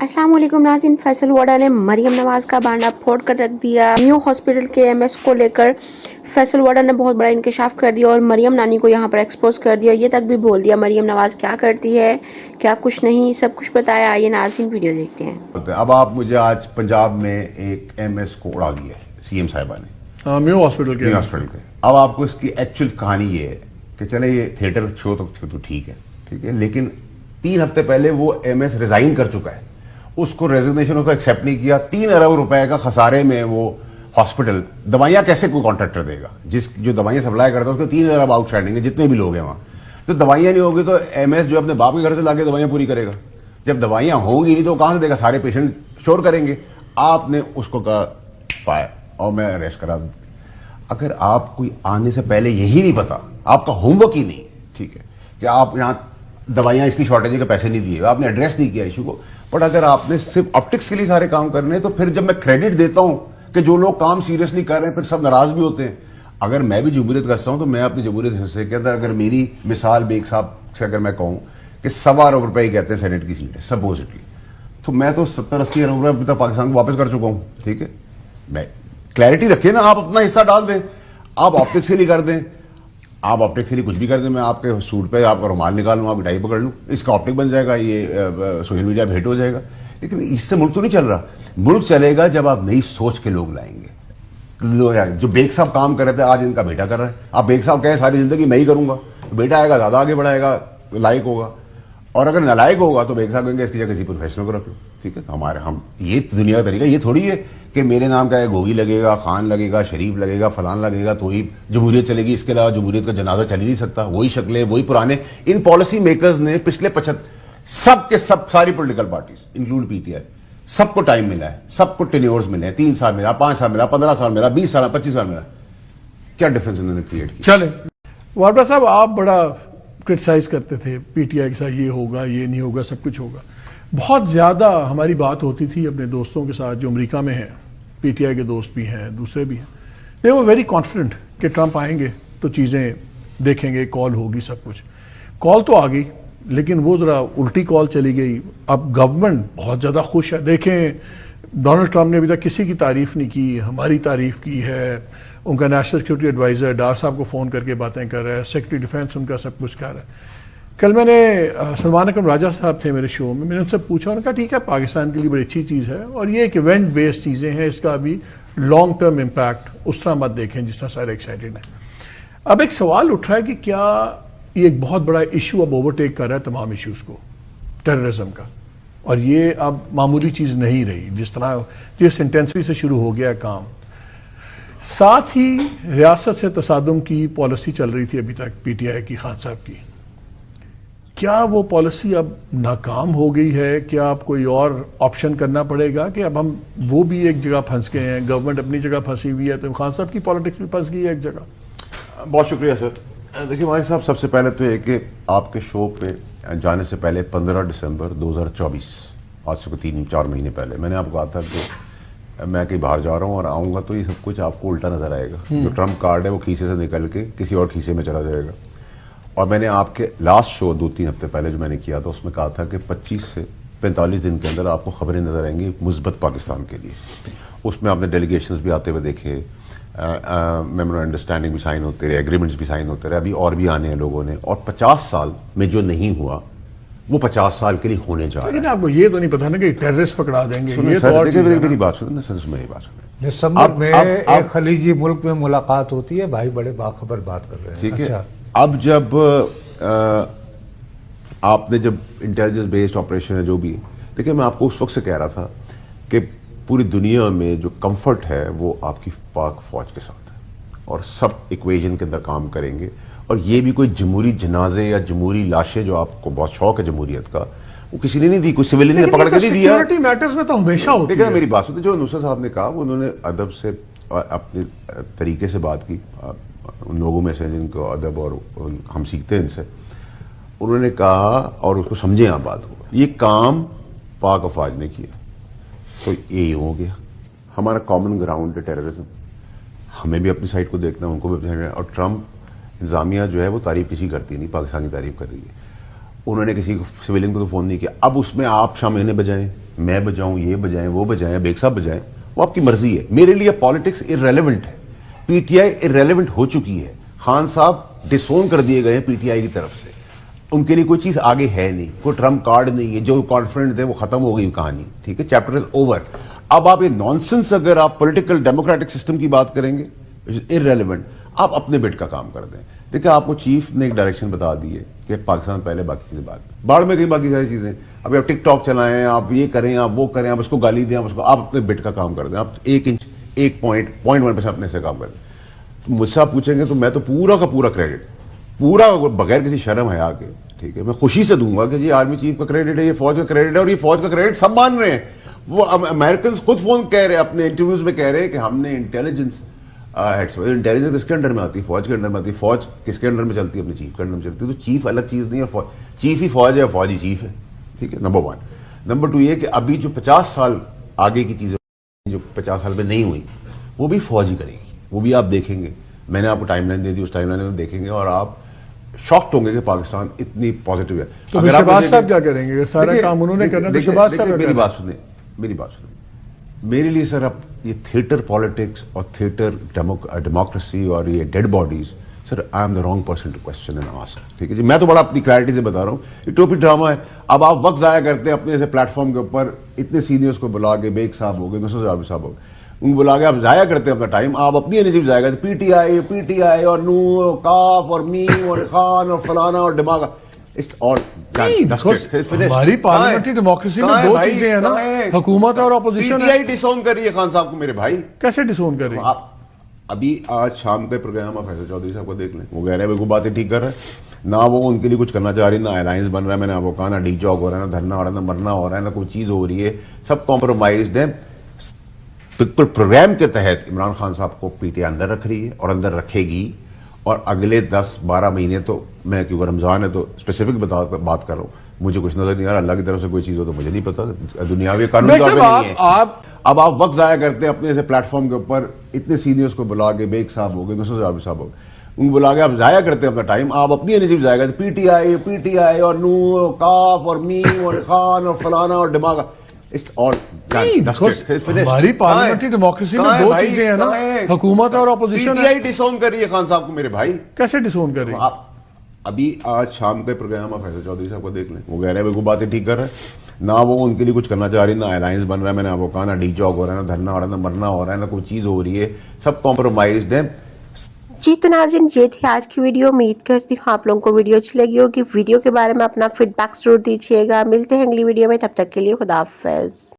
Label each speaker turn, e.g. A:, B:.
A: अस्सलाम वालेकुम नाज़रीन, फैसल वाडा ने मरियम नवाज़ का बांडा फोड़ कर रख दिया। न्यू हॉस्पिटल के एमएस को लेकर फैसल वाडा ने बहुत बड़ा इंकशाफ कर दिया और मरियम नानी को यहाँ पर एक्सपोज कर दिया। ये तक भी बोल दिया मरियम नवाज़ क्या करती है, क्या कुछ नहीं, सब कुछ बताया। आइए नाज़रीन वीडियो देखते हैं।
B: अब आप मुझे आज पंजाब में एक एमएस को उड़ा दिया है सीएम साहिबा ने,
C: न्यू हॉस्पिटल के
B: अब आपको इसकी एक्चुअल कहानी ये है कि चले ये थिएटर शो तो ठीक है, लेकिन 3 हफ्ते पहले वो एमएस रिजाइन कर चुका है। उसको रेजिग्नेशन उसको एक्सेप्ट नहीं किया। 3 अरब रुपए का खसारे में वो हॉस्पिटल, दवाइयां कैसे कोई कॉन्ट्रैक्टर देगा? जो दवाइयां सप्लाई करता है उसको 3 अरब आउटस्टैंडिंग है, जितने भी लोग हैं वहां। तो दवाइयां नहीं होगी तो एमएस जो अपने बाप के घर से लाके दवाइयां पूरी करेगा? जब दवाइयां होंगी नहीं तो कहां से देगा? सारे पेशेंट शोर करेंगे। आपने उसको कहा फायर और मैं अरेस्ट करा दूं। अगर आप कोई आने से पहले यही नहीं पता, आपका होमवर्क ही नहीं, ठीक है, कि आप यहां दवाइयां इसकी शॉर्टेज के पैसे नहीं दिए, आपने एड्रेस नहीं किया इशू को, बट अगर आपने सिर्फ ऑप्टिक्स के लिए सारे काम करने हैं तो फिर जब मैं क्रेडिट देता हूं कि जो लोग काम सीरियसली कर रहे हैं फिर सब नाराज भी होते हैं। अगर मैं भी जमहूरियत करता हूं तो मैं अपनी जमहूरियत हिस्से के अंदर अगर मेरी मिसाल बेग साहब से अगर मैं कहूं कि 1.25 अरब रुपए कहते हैं सेनेट की सीट है सपोजिटली, तो मैं तो 70-80 अरब रुपए तक पाकिस्तान को वापस कर चुका हूं। ठीक है, मैं क्लैरिटी रखिए ना, आप अपना हिस्सा डाल दें, आप ऑप्टिक्स के लिए कर दें, आप ऑप्टिक्स के लिए कुछ भी कर दें, मैं आपके सूट पे आपका रुमाल निकाल लूँ, आप डाई पकड़ लूँ, इसका ऑप्टिक बन जाएगा, ये सोशल मीडिया पे हिट हो जाएगा। लेकिन इससे मुल्क तो नहीं चल रहा। मुल्क चलेगा जब आप नई सोच के लोग लाएंगे। जो बेग साहब काम कर रहे थे आज इनका बेटा कर रहा है। आप बेग साहब कहे सारी जिंदगी मैं ही करूंगा, तो बेटा आएगा ज्यादा आगे बढ़ाएगा, लायक होगा। और अगर नालायक होगा तो बेग साहब कहेंगे इसकी जगह किसी प्रोफेशनल को रख लो। ठीक है, हमारे हम ये दुनिया का तरीका ये थोड़ी है कि मेरे नाम का गोगी लगेगा, खान लगेगा, शरीफ लगेगा, फलान लगेगा तो ही जमहूरियत चलेगी। इसके अलावा जमहूरियत का जनाजा चल ही नहीं सकता। वही शक्लें, वही पुराने। इन पॉलिसी मेकर्स ने पिछले 75 सबके सब सारी पॉलिटिकल पार्टीज इंक्लूड पीटीआई सबको टाइम मिला है, सबको टेन्योर्स मिले हैं, 3 साल मिला, 5 साल मिला, 15 साल मिला, 20 साल, 25 साल मिला। क्या डिफरेंस इन्होंने क्रिएट किया?
C: चले वाडा साहब, आप बड़ा क्रिटिसाइज करते थे पीटीआई के साथ, ये होगा, ये नहीं होगा, सब कुछ होगा। बहुत ज्यादा हमारी बात होती थी अपने दोस्तों के साथ जो अमेरिका में हैं, पीटीआई के दोस्त भी हैं, दूसरे भी हैं। दे वर वेरी कॉन्फिडेंट कि ट्रंप आएंगे तो चीजें देखेंगे, कॉल होगी, सब कुछ। कॉल तो आ गई, लेकिन वो जरा उल्टी कॉल चली गई। अब गवर्नमेंट बहुत ज्यादा खुश है। देखें, डोनाल्ड ट्रंप ने अभी तक किसी की तारीफ नहीं की, हमारी तारीफ की है। उनका नेशनल सिक्योरिटी एडवाइजर डार साहब को फोन करके बातें कर रहा है, सेक्रेटरी डिफेंस उनका सब कुछ कर रहा है। कल मैंने सलमान अकरम राजा साहब थे मेरे शो में, मैंने उनसे पूछा, उन्होंने कहा ठीक है पाकिस्तान के लिए बड़ी अच्छी चीज़ है और ये एक इवेंट बेस्ड चीज़ें हैं, इसका अभी लॉन्ग टर्म इम्पैक्ट उस तरह मत देखें जिस तरह सारे एक्साइटेड हैं। अब एक सवाल उठ रहा है कि क्या ये एक बहुत बड़ा इशू अब ओवरटेक कर रहा है तमाम इश्यूज को, टेररिज्म का, और ये अब मामूली चीज़ नहीं रही जिस तरह जिस इंटेंसिटी से शुरू हो गया काम। साथ ही रियासत से तसादुम की पॉलिसी चल रही थी अभी तक पीटीआई की, खान साहब की। क्या वो पॉलिसी अब नाकाम हो गई है? क्या अब कोई और ऑप्शन करना पड़ेगा कि अब हम वो भी एक जगह फंस गए हैं, गवर्नमेंट अपनी जगह फंसी हुई है, तो खान साहब की पॉलिटिक्स भी फंस गई है एक जगह?
B: बहुत शुक्रिया सर। देखिए हमारे साहब, सबसे पहले तो ये कि आपके शो पे जाने से पहले 15 दिसंबर 2024, आज से 3-4 महीने पहले, मैंने आपको कहा था कि मैं कहीं बाहर जा रहा हूँ और आऊंगा तो ये सब कुछ आपको उल्टा नजर आएगा। जो ट्रम्प कार्ड है वो खीसे से निकल के किसी और खीसे में चला जाएगा। और मैंने आपके लास्ट शो 2-3 हफ्ते पहले जो मैंने किया था उसमें कहा था कि 25 से 45 दिन के अंदर आपको खबरें नजर आएंगी मुस्बत पाकिस्तान के लिए। उसमें आपने डेलीगेशंस भी आते हुए देखे, मेमोरेंडम अंडरस्टैंडिंग भी साइन होते रहे, एग्रीमेंट्स भी साइन होते रहे, अभी और भी आने हैं लोगों ने। और 50 साल में जो नहीं हुआ वो 50 साल के लिए होने जा रहा है।
C: लेकिन आपको ये तो नहीं पता ना कि टेररिस्ट पकड़ा देंगे।
B: ये
C: तो और
B: मेरी बात सुनो ना सर, मेरी बात सुनो।
D: दिसंबर में एक खलीजी मुल्क में मुलाकात होती है, भाई बड़े बाखबर बात कर रहे हैं।
B: ठीक है, अब जब आपने जब इंटेलिजेंस बेस्ड ऑपरेशन है जो भी, देखिए मैं आपको उस वक्त से कह रहा था कि पूरी दुनिया में जो कंफर्ट है वो आपकी पाक फौज के साथ है और सब इक्वेशन के अंदर काम करेंगे। और ये भी कोई जमहूरी जनाजे या जमहूरी लाशें जो आपको बहुत शौक है जमहूरियत का, वो किसी ने नहीं दी, कोई सिविलियन ने पकड़ के नहीं दिया।
C: सिक्योरिटी मैटर्स में तो हमेशा होती है।
B: मेरी बात सुनते, जो नुसरत साहब ने कहा उन्होंने अदब से अपने तरीके से बात की, उन लोगों में से जिनको अदब और हम सीखते हैं इनसे। उन्होंने कहा और उसको समझे आप बात को, ये काम पाक अफवाज ने किया तो यही हो गया। हमारा कॉमन ग्राउंड है टेररिज्म, हमें भी अपनी साइड को देखना, उनको भी अपनी साइड। और ट्रंप इंतजामिया जो है वो तारीफ किसी करती नहीं, पाकिस्तान की तारीफ कर रही है। उन्होंने किसी को सिविलियन को तो फोन नहीं किया। अब उसमें आप शाम महीने बजाएं میں بجاؤں, یہ بجائیں, وہ بجائیں, بیگ صاحب بجائیں, وہ آپ کی مرضی ہے. میرے لیے پالیٹکس ارریلیونٹ ہے. پی ٹی آئی ارریلیونٹ ہو چکی ہے. خان صاحب ڈسون کر دیے گئے ہیں پی ٹی آئی کی طرف سے. ان کے لیے کوئی چیز آگے ہے نہیں, کوئی ٹرمپ کارڈ نہیں ہے. جو کانفیڈنٹ تھے وہ ختم ہو گئی کہانی, ٹھیک ہے, چیپٹر از اوور. اب آپ یہ نانسنس, اگر آپ پولیٹیکل ڈیموکریٹک سسٹم کی بات کریں گے ارریلیونٹ, آپ اپنے بیٹ کا کام کر دیں. دیکھیں آپ کو چیف نے ایک ڈائریکشن بتا دی ہے کہ پاکستان پہلے, باقی چیزیں بعد میں. باڑ میں گئی باقی ساری چیزیں. ابھی آپ ٹک ٹاک چلائیں, آپ یہ کریں, آپ وہ کریں, آپ اس کو گالی دیں, آپ اپنے بیٹ کا کام کر دیں. آپ 1.1% اپنے سے کام کر دیں. مجھ سے آپ پوچھیں گے تو میں تو پورا کا پورا کریڈٹ, پورا بغیر کسی شرم حیا کے, ٹھیک ہے, میں خوشی سے دوں گا کہ جی آرمی چیف کا کریڈٹ ہے, یہ فوج کا کریڈٹ ہے, اور یہ فوج کا کریڈٹ سب مان رہے ہیں. وہ امریکنز خود فون کہہ رہے ہیں, اپنے انٹرویوز میں کہہ رہے ہیں کہ ہم نے انٹیلیجنس انٹیلیجنس کس کے انڈر میں آتی ہے, فوج کے انڈر میں آتی ہے. فوج کس کے انڈر میں چلتی ہے, اپنے چیف کے انڈر میں چلتی ہے. تو چیف الگ چیز نہیں ہے, چیف ہی فوج ہے, فوج ہی چیف ہے, ٹھیک ہے, نمبر 1. نمبر 2 یہ کہ ابھی جو 50 سال آگے کی چیزیں جو 50 سال میں نہیں ہوئی, وہ بھی فوج ہی کرے گی. وہ بھی آپ دیکھیں گے, میں نے آپ کو ٹائم لائن دے دی, اس ٹائم لائن میں دیکھیں گے اور آپ شاکڈ ہوں گے کہ پاکستان اتنی پازیٹیو ہے.
C: تو شہباز صاحب کیا کریں گے؟ سارا کام انہوں نے کرنا, تو شہباز صاحب
B: میری بات سنیں, میری بات سنیں. میرے لیے سر اب یہ تھیٹر پالیٹکس اور تھیٹر ڈیموکریسی اور یہ dead bodies, sir I am the wrong person to question and ask, ٹھیک ہے جی. میں تو بڑا اپنی کلیئرٹی سے بتا رہا ہوں, یہ ٹوپی ڈرامہ ہے. اب آپ وقت ضائع کرتے ہیں اپنے ایسے پلیٹ فارم کے اوپر, اتنے سینئرس کو بلا کے, بیگ صاحب ہو گئے, مسعود صاحب ہو گئے, ان کو بلا کے آپ ضائع کرتے ہیں اپنا ٹائم. آپ اپنی انرجی ضائع کرتے, پی ٹی آئی اور نو کاف اور میم اور خان اور فلانا اور دماغ.
C: ہماری پارلیمنٹری ڈیموکریسی میں 2 چیزیں ہیں نا, حکومت اور اپوزیشن.
B: پی ٹی آئی ڈسون کر رہی ہے خان صاحب کو, میرے بھائی.
C: کیسے ڈسون کر رہی ہے؟
B: ابھی آج شام کا پروگرام آپ فیصل چودھری صاحب کو دیکھ لیں, وہ کہہ رہے ہیں وہ باتیں ٹھیک کر رہے ہیں, نہ وہ ان کے لیے کچھ کرنا چاہ رہی, نہ الائنس بن رہا ہے. میں نے آپ کو کہا نہ ڈی چوک ہو رہا ہے, نہ دھرنا ہو رہا ہے, نہ مرنا ہو رہا ہے, نہ کوئی چیز ہو رہی ہے, سب کمپرومائزڈ ہیں. بالکل پروگرام کے تحت عمران خان صاحب کو پی ٹی آئی اندر رکھ رہی ہے اور اندر رکھے گی, اور اگلے 10-12 مہینے تو میں, کیونکہ رمضان ہے تو اسپیسیفک بات کر رہا ہوں, مجھے کچھ نظر نہیں آ رہا. اللہ کی طرف سے کوئی چیز ہو تو مجھے نہیں پتا, دنیاوی قانون نہیں ہے. اب آپ وقت ضائع کرتے ہیں اپنے ایسے پلیٹ فارم کے اوپر, اتنے سینئرس کو بلا کے, بیگ صاحب ہو گئے, مسعود صاحب ہو گئے, ان کو بلا کے آپ ضائع کرتے ہیں اپنا ٹائم. آپ اپنی انرجی ضائع کرتے, پی ٹی آئی اور نو کاف اور میم اور خان اور فلانا اور دماغ.
C: ہماری پارلیمنٹری ڈیموکریسی میں 2 چیزیں ہیں نا, حکومت اور اپوزیشن.
B: پی ٹی آئی ڈسون کر رہی ہے خان صاحب کو, میرے بھائی.
C: کیسے ڈسون کر رہی ہے؟
B: ابھی آج شام کا پروگرام آپ فیصل چودھری صاحب کو دیکھ لیں, وہ کہہ رہے ہیں وہ باتیں ٹھیک کر رہے ہیں, نہ وہ ان کے لیے کچھ کرنا چاہ رہی, نہ الائنس بن رہا ہے. میں نے آپ کو کہا نہ ڈی چوک ہو رہا ہے, نہ دھرنا ہو رہا ہے, نہ مرنا ہو رہا ہے, نہ کوئی چیز ہو رہی ہے, سب کمپرومائزڈ ہیں.
A: جی تو ناظرین, یہ تھی آج کی ویڈیو. امید کرتی ہوں آپ لوگوں کو ویڈیو اچھی لگی ہوگی. ویڈیو کے بارے میں اپنا فیڈ بیک ضرور دیجیے گا. ملتے ہیں اگلی ویڈیو میں, تب تک کے لیے خدا حافظ.